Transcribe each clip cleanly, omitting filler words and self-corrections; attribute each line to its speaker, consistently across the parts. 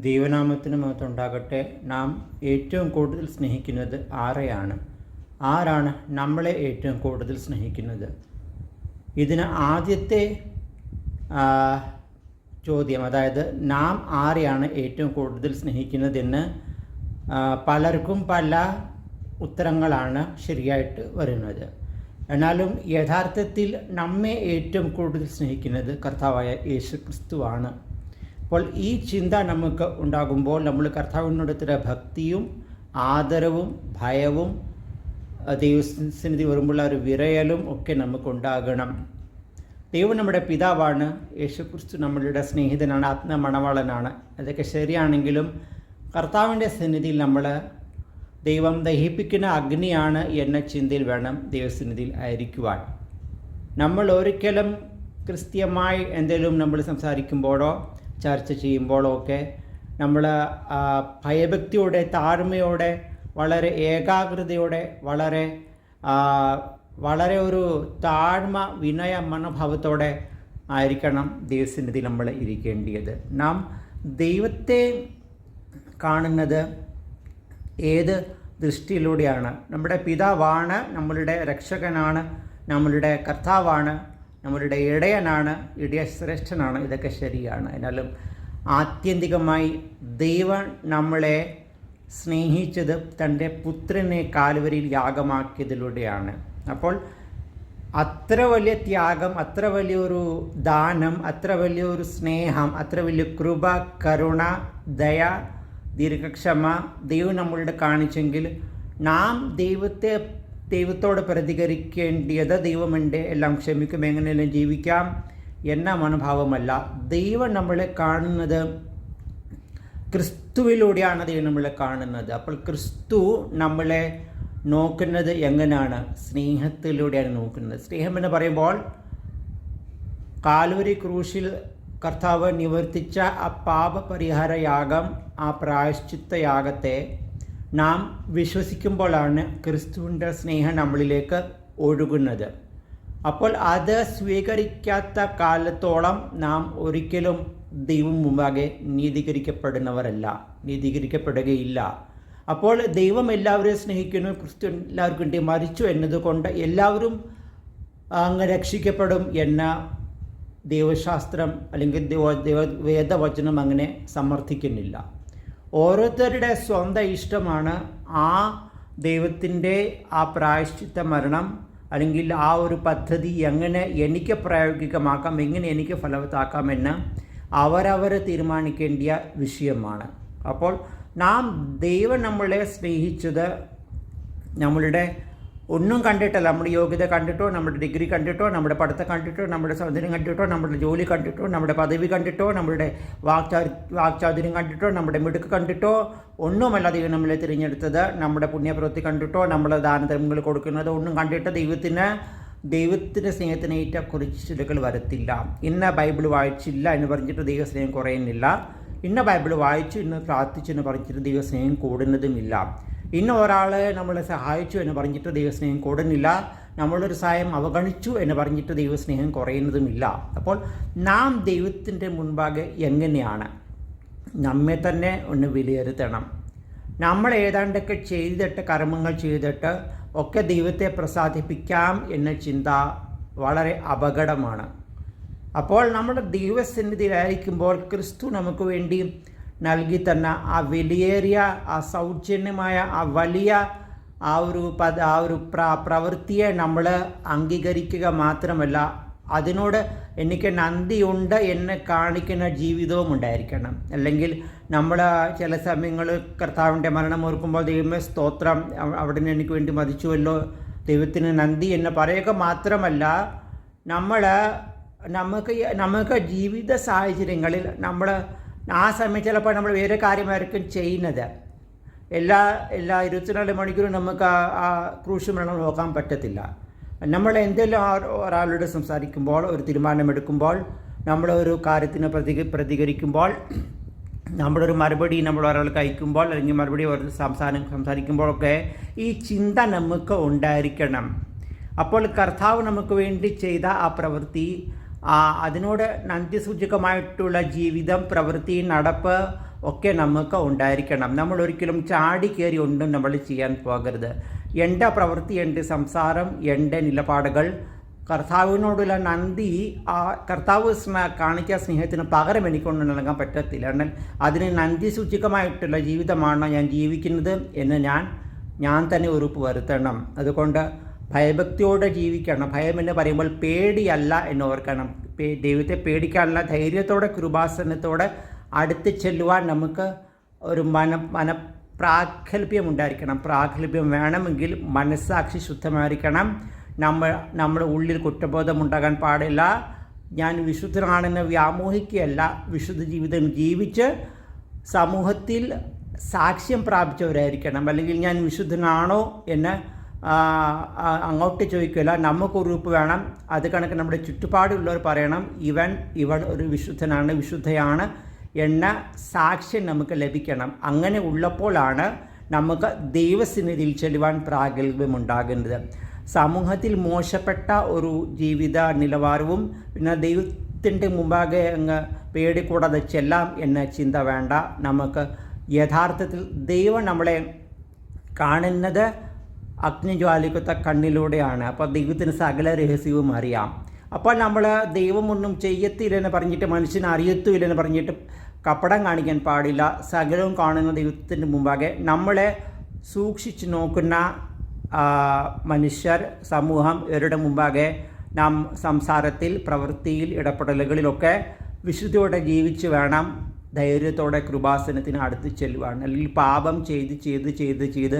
Speaker 1: ദൈവനാമത്തിന് മഹത്വമുണ്ടാകട്ടെ. നാം ഏറ്റവും കൂടുതൽ സ്നേഹിക്കുന്നത് ആരെയാണ്? ആരാണ് നമ്മളെ ഏറ്റവും കൂടുതൽ സ്നേഹിക്കുന്നത്? ഇതിന് ആദ്യത്തെ ചോദ്യം, അതായത് നാം ആരെയാണ് ഏറ്റവും കൂടുതൽ സ്നേഹിക്കുന്നതെന്ന് പലർക്കും പല ഉത്തരങ്ങളാണ് ശരിയായിട്ട് വരുന്നത്. എന്നാലും യഥാർത്ഥത്തിൽ നമ്മെ ഏറ്റവും കൂടുതൽ സ്നേഹിക്കുന്നത് കർത്താവായ യേശു ക്രിസ്തുവാണ്. അപ്പോൾ ഈ ചിന്ത നമുക്ക് ഉണ്ടാകുമ്പോൾ നമ്മൾ കർത്താവിനോടുള്ള ഭക്തിയും ആദരവും ഭയവും ദൈവസന്നിധി വരുമ്പോൾ ഒരു വിറയലും ഒക്കെ നമുക്കുണ്ടാകണം. ദൈവം നമ്മുടെ പിതാവാണ്, യേശു ക്രിസ്തു നമ്മളുടെ സ്നേഹിതനാണ്, ആത്മമണവാളനാണ്. അതൊക്കെ ശരിയാണെങ്കിലും കർത്താവിൻ്റെ സന്നിധിയിൽ നമ്മൾ ദൈവം ദഹിപ്പിക്കുന്ന അഗ്നിയാണ് എന്ന ചിന്തയിൽ വേണം ദൈവസന്നിധിയിൽ ആയിരിക്കുവാൻ. നമ്മൾ ഒരിക്കലും ക്രിസ്ത്യമായി എന്തെങ്കിലും നമ്മൾ സംസാരിക്കുമ്പോഴോ ചർച്ച ചെയ്യുമ്പോഴോ ഒക്കെ നമ്മൾ ഭയഭക്തിയോടെ, താഴ്മയോടെ, വളരെ ഏകാഗ്രതയോടെ, വളരെ ഒരു താഴ്മ വിനയ മനോഭാവത്തോടെ ആയിരിക്കണം ദൈവസന്നിധിയിൽ നമ്മൾ ഇരിക്കേണ്ടത്. നാം ദൈവത്തെ കാണുന്നത് ഏത് ദൃഷ്ടിയിലൂടെയാണ്? നമ്മുടെ പിതാവാണ്, നമ്മളുടെ രക്ഷകനാണ്, നമ്മളുടെ കർത്താവാണ്, നമ്മളുടെ ഇടയനാണ്, ഇടയശ്രേഷ്ഠനാണ്. ഇതൊക്കെ ശരിയാണ്. എന്നാലും ആത്യന്തികമായി ദൈവം നമ്മളെ സ്നേഹിച്ചത് തൻ്റെ പുത്രനെ കാൽവരിയിൽ യാഗമാക്കിയതിലൂടെയാണ്. അപ്പോൾ അത്ര വലിയ ത്യാഗം, അത്ര വലിയൊരു ദാനം, അത്ര വലിയൊരു സ്നേഹം, അത്ര വലിയ കൃപ, കരുണ, ദയ, ദീർഘക്ഷമ ദൈവം നമ്മളുടെ കാണിച്ചെങ്കിൽ നാം ദൈവത്തോട് പ്രതികരിക്കേണ്ടത് ദൈവമുണ്ട്, എല്ലാം ക്ഷമിക്കും, എങ്ങനെയെല്ലാം ജീവിക്കാം എന്ന മനോഭാവമല്ല. ദൈവം നമ്മളെ കാണുന്നത് ക്രിസ്തുവിലൂടെയാണ്. ദൈവം നമ്മളെ കാണുന്നത്. അപ്പോൾ ക്രിസ്തു നമ്മളെ നോക്കുന്നത് എങ്ങനെയാണ്? സ്നേഹത്തിലൂടെയാണ് നോക്കുന്നത്. സ്നേഹം എന്ന് പറയുമ്പോൾ കാൽവരി ക്രൂശിൽ കർത്താവ് നിവർത്തിച്ച ആ പാപപരിഹാര യാഗം, ആ പ്രായശ്ചിത്ത യാഗത്തെ നാം വിശ്വസിക്കുമ്പോഴാണ് ക്രിസ്തുവിൻ്റെ സ്നേഹം നമ്മളിലേക്ക് ഒഴുകുന്നത്. അപ്പോൾ അത് സ്വീകരിക്കാത്ത കാലത്തോളം നാം ഒരിക്കലും ദൈവം മുമ്പാകെ നീതീകരിക്കപ്പെടുകയില്ല. അപ്പോൾ ദൈവം എല്ലാവരെയും സ്നേഹിക്കുന്നു, ക്രിസ്തു എല്ലാവർക്കും വേണ്ടി മരിച്ചു എന്നതുകൊണ്ട് എല്ലാവരും അങ്ങ് രക്ഷിക്കപ്പെടും എന്ന ദൈവശാസ്ത്രം അല്ലെങ്കിൽ വേദവചനം അങ്ങനെ സമർത്ഥിക്കുന്നില്ല. ഓരോരുത്തരുടെ സ്വന്തം ഇഷ്ടമാണ് ആ ദൈവത്തിൻ്റെ ആ പ്രായശ്ചിത്ത മരണം അല്ലെങ്കിൽ ആ ഒരു പദ്ധതി എങ്ങനെ എനിക്ക് പ്രായോഗികമാക്കാം, എങ്ങനെ എനിക്ക് ഫലവത്താക്കാമെന്ന് അവരവർ തീരുമാനിക്കേണ്ട വിഷയമാണ്. അപ്പോൾ നാം ദൈവം നമ്മളെ സ്നേഹിച്ചത് നമ്മളുടെ ഒന്നും കണ്ടിട്ടല്ല. നമ്മുടെ യോഗ്യത കണ്ടിട്ടോ, നമ്മുടെ ഡിഗ്രി കണ്ടിട്ടോ, നമ്മുടെ പഠിത്തം കണ്ടിട്ടോ, നമ്മുടെ സൗന്ദര്യം കണ്ടിട്ടോ, നമ്മുടെ ജോലി കണ്ടിട്ടോ, നമ്മുടെ പദവി കണ്ടിട്ടോ, നമ്മുടെ വാക്ചാതുര്യം കണ്ടിട്ടോ, നമ്മുടെ മിടുക്ക് കണ്ടിട്ടോ ഒന്നുമല്ല ദൈവം നമ്മളെ തിരഞ്ഞെടുത്തത്. നമ്മുടെ പുണ്യപ്രവൃത്തി കണ്ടിട്ടോ, നമ്മുടെ ദാനധർമ്മങ്ങൾ കൊടുക്കുന്നത് ഒന്നും കണ്ടിട്ട് ദൈവത്തിൻ്റെ സ്നേഹത്തിനേറ്റ കുറിച്ചിലുകൾ വരത്തില്ല. ഇന്ന ബൈബിൾ വായിച്ചില്ല എന്ന് പറഞ്ഞിട്ട് ദൈവസ്നേഹം കുറയുന്നില്ല. ഇന്ന ബൈബിൾ വായിച്ചു, ഇന്ന് പ്രാർത്ഥിച്ചു എന്ന് പറഞ്ഞിട്ട് ദൈവസ്നേഹം കൂടുന്നതുമില്ല. ഇന്ന ഒരാളെ നമ്മളെ സഹായിച്ചു എന്ന് പറഞ്ഞിട്ട് ദൈവസ്നേഹം കൂടുന്നില്ല. നമ്മളൊരു സഹായം അവഗണിച്ചു എന്ന് പറഞ്ഞിട്ട് ദൈവസ്നേഹം കുറയുന്നതുമില്ല. അപ്പോൾ നാം ദൈവത്തിൻ്റെ മുൻപാകെ എങ്ങനെയാണ്? നമ്മെ തന്നെ ഒന്ന് വിലയിരുത്തണം. നമ്മൾ ഏതാണ്ടൊക്കെ ചെയ്തിട്ട്, കർമ്മങ്ങൾ ചെയ്തിട്ട് ഒക്കെ ദൈവത്തെ പ്രസാദിപ്പിക്കാം എന്ന ചിന്ത വളരെ അപകടമാണ്. അപ്പോൾ നമ്മുടെ ദൈവസന്നിധിയിലായിരിക്കുമ്പോൾ ക്രിസ്തു നമുക്ക് വേണ്ടി നൽകി തന്ന ആ വിലയേറിയ, ആ സൗജന്യമായ, ആ വലിയ ആ ഒരു പ്രവൃത്തിയെ നമ്മൾ അംഗീകരിക്കുക മാത്രമല്ല, അതിനോട് എനിക്ക് നന്ദിയുണ്ട് എന്ന് കാണിക്കുന്ന ജീവിതവും ഉണ്ടായിരിക്കണം. അല്ലെങ്കിൽ നമ്മൾ ചില സമയങ്ങൾ കർത്താവിൻ്റെ മരണം ഓർക്കുമ്പോൾ ദൈവമേ സ്തോത്രം, അവിടെ നിന്ന് എനിക്ക് വേണ്ടി മരിച്ചുവല്ലോ, ദൈവത്തിന് നന്ദി എന്ന് പറയുക മാത്രമല്ല, നമുക്ക് ജീവിത സാഹചര്യങ്ങളിൽ ആ സമയം ചിലപ്പോൾ നമ്മൾ വേറെ കാര്യമായിരിക്കും ചെയ്യുന്നത്. എല്ലാ 24 മണിക്കൂറും നമുക്ക് ആ ക്രൂശ് മരണം നോക്കാൻ പറ്റത്തില്ല. നമ്മൾ എന്തെല്ലാം ഒരാളോട് സംസാരിക്കുമ്പോൾ, ഒരു തീരുമാനമെടുക്കുമ്പോൾ, നമ്മളൊരു കാര്യത്തിന് പ്രതികരിക്കുമ്പോൾ, നമ്മളൊരു മറുപടി ഒരാൾക്ക് അയക്കുമ്പോൾ, അല്ലെങ്കിൽ മറുപടി സംസാരിക്കുമ്പോഴൊക്കെ ഈ ചിന്ത നമുക്ക് ഉണ്ടായിരിക്കണം. അപ്പോൾ കർത്താവ് നമുക്ക് വേണ്ടി ചെയ്ത ആ പ്രവൃത്തി, അതിനോട് നന്ദി സൂചകമായിട്ടുള്ള ജീവിതം, പ്രവൃത്തി, നടപ്പ് ഒക്കെ നമുക്ക് ഉണ്ടായിരിക്കണം. നമ്മൾ ഒരിക്കലും ചാടി കയറി ഒന്നും നമ്മൾ ചെയ്യാൻ പോകരുത്. എൻ്റെ പ്രവൃത്തി, എൻ്റെ സംസാരം, എൻ്റെ നിലപാടുകൾ, കർത്താവിനോടുള്ള നന്ദി, ആ കർത്താവ് കാണിച്ച സ്നേഹത്തിന് പകരം എനിക്കൊണ്ട് നൽകാൻ പറ്റത്തില്ല. എന്നാൽ അതിന് നന്ദി സൂചകമായിട്ടുള്ള ജീവിതമാണ് ഞാൻ ജീവിക്കുന്നത് എന്ന് ഞാൻ തന്നെ ഉറപ്പ് വരുത്തണം. അതുകൊണ്ട് ഭയഭക്തിയോടെ ജീവിക്കണം. ഭയം എന്ന് പറയുമ്പോൾ പേടിയല്ല എന്ന് ഓർക്കണം. ദൈവത്തെ പേടിക്കാനുള്ള ധൈര്യത്തോടെ കൃപാസനത്തോടെ അടുത്ത് ചെല്ലുവാൻ നമുക്ക് ഒരു പ്രാഗൽഭ്യം ഉണ്ടായിരിക്കണം. പ്രാഗൽഭ്യം വേണമെങ്കിൽ മനസ്സാക്ഷി ശുദ്ധമായിരിക്കണം. നമ്മുടെ ഉള്ളിൽ കുറ്റബോധം ഉണ്ടാകാൻ പാടില്ല. ഞാൻ വിശുദ്ധനാണെന്ന് വ്യാമോഹിക്കുകയല്ല, വിശുദ്ധ ജീവിതം ജീവിച്ച് സമൂഹത്തിൽ സാക്ഷ്യം പ്രാപിച്ചവരായിരിക്കണം. അല്ലെങ്കിൽ ഞാൻ വിശുദ്ധനാണോ എന്ന് അങ്ങോട്ട് ചോദിക്കില്ല, നമുക്ക് ഉറപ്പ് വേണം. അത് കണക്ക് നമ്മുടെ ചുറ്റുപാടുള്ളവർ പറയണം, ഇവൾ ഒരു വിശുദ്ധനാണ്, വിശുദ്ധയാണ് എന്ന സാക്ഷ്യം നമുക്ക് ലഭിക്കണം. അങ്ങനെ ഉള്ളപ്പോഴാണ് നമുക്ക് ദൈവസന്നിധിയിൽ ചെല്ലുവാൻ പ്രാഗൽഭ്യം ഉണ്ടാകേണ്ടത്. സമൂഹത്തിൽ മോശപ്പെട്ട ഒരു ജീവിത നിലവാരവും പിന്നെ ദൈവത്തിൻ്റെ മുമ്പാകെ അങ്ങ് പേടിക്കൂടാതെ ചെല്ലാം എന്ന ചിന്ത വേണ്ട. നമുക്ക് യഥാർത്ഥത്തിൽ ദൈവം നമ്മളെ കാണുന്നത് അഗ്നിജ്വാലിക്കത്ത കണ്ണിലൂടെയാണ്. അപ്പോൾ ദൈവത്തിന് സകല രഹസ്യവും അറിയാം. അപ്പോൾ നമ്മൾ ദൈവമൊന്നും ചെയ്യത്തില്ലെന്ന് പറഞ്ഞിട്ട്, മനുഷ്യനെ അറിയത്തുമില്ലെന്ന് പറഞ്ഞിട്ട് കപടം കാണിക്കാൻ പാടില്ല. സകലവും കാണുന്ന ദൈവത്തിൻ്റെ മുമ്പാകെ നമ്മളെ സൂക്ഷിച്ച് നോക്കുന്ന മനുഷ്യർ, സമൂഹം ഇവരുടെ മുമ്പാകെ നാം സംസാരത്തിൽ, പ്രവൃത്തിയിൽ, ഇടപെടലുകളിലൊക്കെ വിശുദ്ധിയോടെ ജീവിച്ച് വേണം ധൈര്യത്തോടെ കൃപാസനത്തിന് അടുത്ത് ചെല്ലുവാൻ. അല്ലെങ്കിൽ പാപം ചെയ്ത്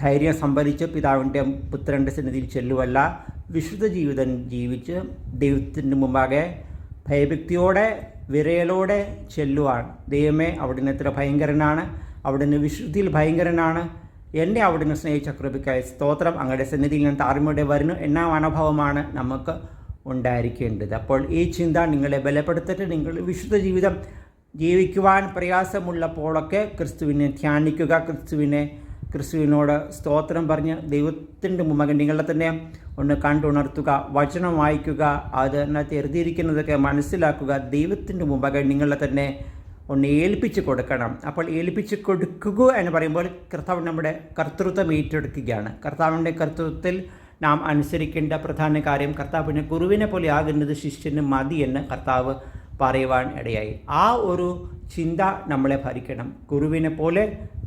Speaker 1: ധൈര്യം സംഭരിച്ച് പിതാവിൻ്റെ പുത്രൻ്റെ സന്നിധിയിൽ ചെല്ലുവല്ല, വിശുദ്ധ ജീവിതം ജീവിച്ച് ദൈവത്തിൻ്റെ മുമ്പാകെ ഭയഭക്തിയോടെ വിരയലോടെ ചെല്ലുവാൻ. ദൈവമേ, അവിടുന്ന് എത്ര ഭയങ്കരനാണ്, അവിടുന്ന് വിശുദ്ധിയിൽ ഭയങ്കരനാണ്, എന്നെ അവിടുന്ന് സ്നേഹിച്ച കൃപയ്ക്കായി സ്തോത്രം, അങ്ങയുടെ സന്നിധിയിൽ ഞാൻ താഴ്മയോടെ വരുന്നു എന്ന മനോഭാവമാണ് നമുക്ക് ഉണ്ടായിരിക്കേണ്ടത്. അപ്പോൾ ഈ ചിന്ത നിങ്ങളെ ബലപ്പെടുത്തിട്ട് നിങ്ങൾ വിശുദ്ധ ജീവിതം ജീവിക്കുവാൻ പ്രയാസമുള്ളപ്പോഴൊക്കെ ക്രിസ്തുവിനെ ധ്യാനിക്കുക, ക്രിസ്തുവിനോട് സ്തോത്രം പറഞ്ഞ് ദൈവത്തിൻ്റെ മുമ്പാകെ നിങ്ങളെ തന്നെ ഒന്ന് കണ്ടുണർത്തുക, വചനം വായിക്കുക, അതിനകത്ത് എഴുതിയിരിക്കുന്നതൊക്കെ മനസ്സിലാക്കുക, ദൈവത്തിൻ്റെ മുമ്പാകെ നിങ്ങളെ തന്നെ ഒന്ന് ഏൽപ്പിച്ച് കൊടുക്കണം. അപ്പോൾ ഏൽപ്പിച്ച് കൊടുക്കുക എന്ന് പറയുമ്പോൾ കർത്താവ് നമ്മുടെ കർത്തൃത്വം ഏറ്റെടുക്കുകയാണ്. കർത്താവിൻ്റെ കർത്തൃത്വത്തിൽ നാം അനുസരിക്കേണ്ട പ്രധാന കാര്യം, കർത്താവിനെ ഗുരുവിനെ പോലെ ആകുന്നത് ശിഷ്യന് മതി എന്ന് കർത്താവ് പറയുവാൻ ഇടയായി. ആ ഒരു ചിന്ത നമ്മളെ ഭരിക്കണം. ഗുരുവിനെ പോലെ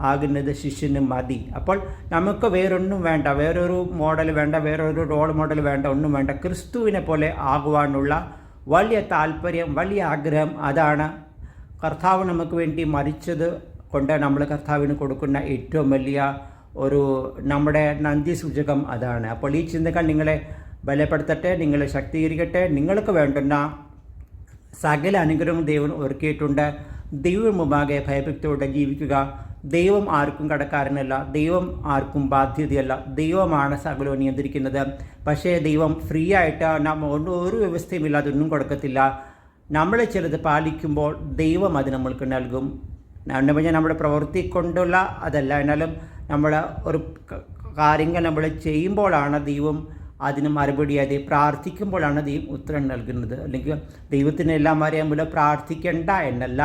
Speaker 1: ആകുന്നത് ശിഷ്യന് മതി. അപ്പോൾ നമുക്ക് വേറൊന്നും വേണ്ട, വേറൊരു മോഡൽ വേണ്ട, വേറൊരു റോൾ മോഡൽ വേണ്ട, ഒന്നും വേണ്ട. ക്രിസ്തുവിനെ പോലെ ആകുവാനുള്ള വലിയ താല്പര്യം, വലിയ ആഗ്രഹം, അതാണ് കർത്താവ് നമുക്ക് വേണ്ടി മരിച്ചത് കൊണ്ട് നമ്മൾ കർത്താവിന് കൊടുക്കുന്ന ഏറ്റവും വലിയ ഒരു നമ്മുടെ നന്ദി സൂചകം അതാണ്. അപ്പോൾ ഈ ചിന്തകൾ നിങ്ങളെ ബലപ്പെടുത്തട്ടെ, നിങ്ങളെ ശക്തീകരിക്കട്ടെ. നിങ്ങൾക്ക് വേണ്ടുന്ന സകല അനുഗ്രഹം ദൈവം ഒരുക്കിയിട്ടുണ്ട്. ദൈവം മുമ്പാകെ ഭയഭക്തിയോടെ ജീവിക്കുക. ദൈവം ആർക്കും കടക്കാരനല്ല, ദൈവം ആർക്കും ബാധ്യതയല്ല, ദൈവമാണ് സകലവും നിയന്ത്രിക്കുന്നത്. പക്ഷേ ദൈവം ഫ്രീ ആയിട്ട് ഒരു വ്യവസ്ഥയുമില്ലാതെ ഒന്നും കൊടുക്കത്തില്ല. നമ്മൾ ചിലത് പാലിക്കുമ്പോൾ ദൈവം അത് നമ്മൾക്ക് നൽകും. നമ്മുടെ പ്രവൃത്തി കൊണ്ടുള്ള അതല്ല, എന്നാലും നമ്മൾ ഒരു കാര്യങ്ങൾ നമ്മൾ ചെയ്യുമ്പോഴാണ് ദൈവം അതിന് മറുപടിയായി, പ്രാർത്ഥിക്കുമ്പോഴാണ് ദൈവം ഉത്തരം നൽകുന്നത്. അല്ലെങ്കിൽ ദൈവത്തിന് എല്ലാം അറിയാൻ പ്രാർത്ഥിക്കേണ്ട എന്നല്ല,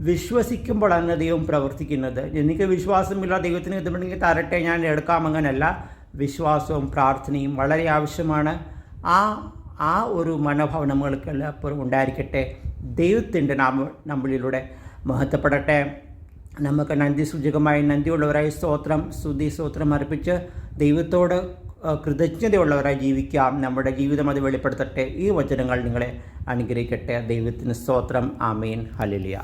Speaker 1: വിശ്വസിക്കുമ്പോഴാണ് ദൈവം പ്രവർത്തിക്കുന്നത്. എനിക്ക് വിശ്വാസമില്ല, ദൈവത്തിന് ഇതുണ്ടെങ്കിൽ തരട്ടെ, ഞാൻ എടുക്കാം, അങ്ങനല്ല. വിശ്വാസവും പ്രാർത്ഥനയും വളരെ ആവശ്യമാണ്. ആ ഒരു മനോഭാവം നമ്മൾക്ക് എല്ലായ്പ്പോഴും ഉണ്ടായിരിക്കട്ടെ. ദൈവത്തിൻ്റെ നാമം നമ്മളിലൂടെ മഹത്വപ്പെടട്ടെ. നമുക്ക് നന്ദി സൂചകമായി നന്ദിയുള്ളവരായി സ്തോത്രം അർപ്പിച്ച് ദൈവത്തോട് കൃതജ്ഞതയുള്ളവരായി ജീവിക്കാം. നമ്മുടെ ജീവിതം അത് വെളിപ്പെടുത്തട്ടെ. ഈ വചനങ്ങൾ നിങ്ങളെ അനുഗ്രഹിക്കട്ടെ. ദൈവത്തിന് സ്തോത്രം. ആമേൻ. ഹല്ലേലൂയ.